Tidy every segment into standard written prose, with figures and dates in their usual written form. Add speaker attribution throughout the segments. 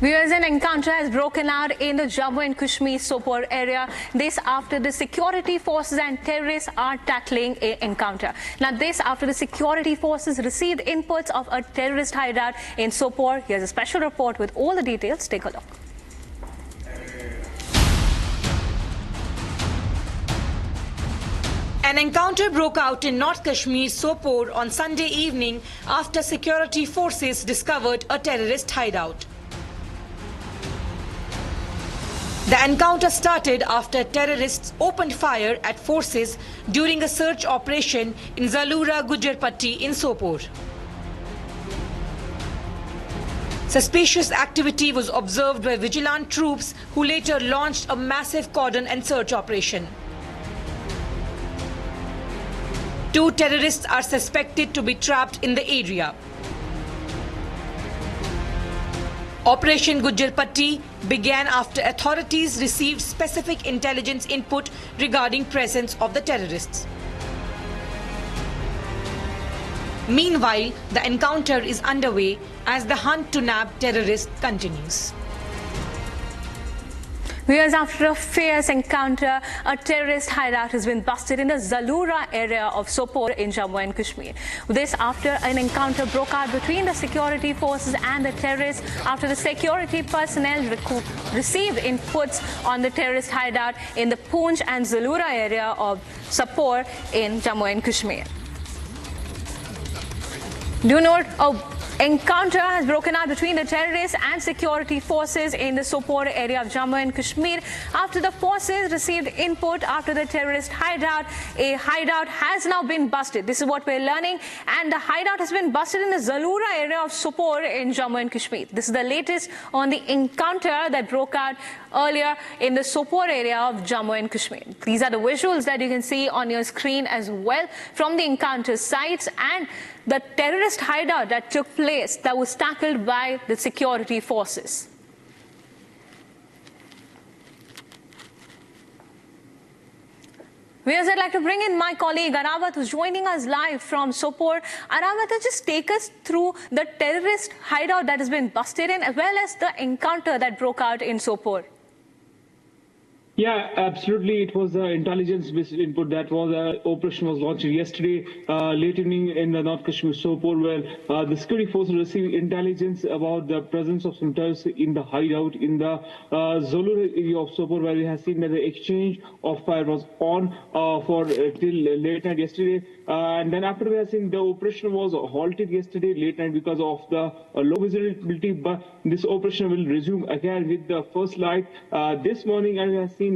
Speaker 1: Viewers, an encounter has broken out in the Jammu and Kashmir Sopore area. This after the security forces and terrorists are tackling an encounter. Now this after the security forces received inputs of a terrorist hideout in Sopore. Here's a special report with all the details. Take a look.
Speaker 2: An encounter broke out in North Kashmir Sopore on Sunday evening after security forces discovered a terrorist hideout. The encounter started after terrorists opened fire at forces during a search operation in Zalura Gujjar Patti in Sopore. Suspicious activity was observed by vigilant troops who later launched a massive cordon and search operation. Two terrorists are suspected to be trapped in the area. Operation Gujjar Patti began after authorities received specific intelligence input regarding presence of the terrorists. Meanwhile, the encounter is underway as the hunt to nab terrorists continues.
Speaker 1: Years after a fierce encounter, a terrorist hideout has been busted in the Zalura area of Sopore in Jammu and Kashmir. This after an encounter broke out between the security forces and the terrorists after the security personnel received inputs on the terrorist hideout in the Poonch and Zalura area of Sopore in Jammu and Kashmir. Do note, encounter has broken out between the terrorists and security forces in the Sopore area of Jammu and Kashmir after the forces received input after the terrorist hideout. A hideout has now been busted. This is what we're learning, and the hideout has been busted in the Zalura area of Sopore in Jammu and Kashmir. This is the latest on the encounter that broke out earlier in the Sopore area of Jammu and Kashmir. These are the visuals that you can see on your screen as well from the encounter sites and the terrorist hideout that took place that was tackled by the security forces. Viewers, I'd like to bring in my colleague Aravat, who's joining us live from Sopore. Aravat, just take us through the terrorist hideout that has been busted in, as well as the encounter that broke out in Sopore.
Speaker 3: Yeah, absolutely. It was intelligence-based input. That was operation was launched yesterday late evening in the North Kashmir Sopore, where the security forces received intelligence about the presence of some terrorists in the hideout in the Zalura area of Sopore, where we have seen that the exchange of fire was on for till late night yesterday. And then after we have seen the operation was halted yesterday late night because of the low visibility, but this operation will resume again with the first light this morning, and we have seen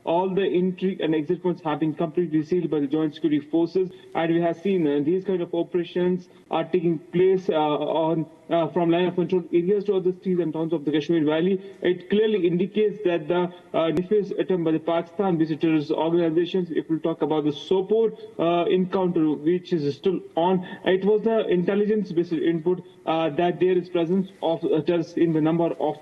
Speaker 3: all the entry and exit points have been completely sealed by the joint security forces, and we have seen these kind of operations are taking place from line of control areas to other cities and towns of the Kashmir Valley. It clearly indicates that the defense attempt by the Pakistan-based terrorist organizations, if we talk about the Sopore encounter, which is still on, it was the intelligence-based input that there is presence of terrorists in the number of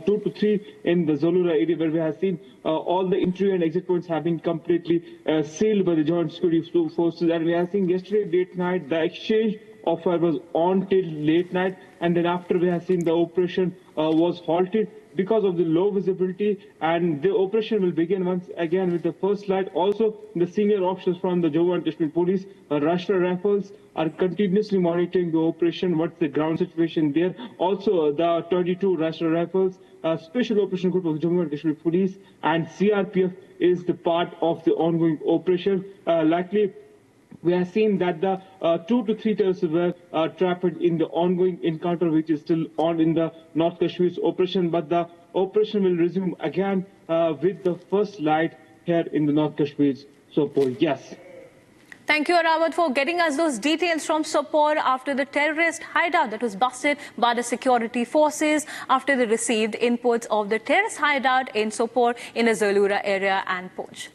Speaker 3: 2 to 3 in the Zalura area, where we have seen all the entry and exit points have been completely sealed by the joint security forces. And we have seen yesterday late night the exchange of fire was on till late night, and then after we have seen the operation was halted because of the low visibility, and the operation will begin once again with the first light. Also, the senior officers from the Jammu and Kashmir Police, Rashtra Rifles, are continuously monitoring the operation, what's the ground situation there. Also, the 22 Rashtra Rifles, Special Operation Group of Jammu and Kashmir Police, and CRPF is the part of the ongoing operation. Likely, we have seen that the 2 to 3 terrorists were trapped in the ongoing encounter, which is still on in the North Kashmir's operation. But the operation will resume again with the first light here in the North Kashmir's Sopore. Yes.
Speaker 1: Thank you, Arawat, for getting us those details from Sopore after the terrorist hideout that was busted by the security forces after they received inputs of the terrorist hideout in Sopore in the Zalura area and Poonch.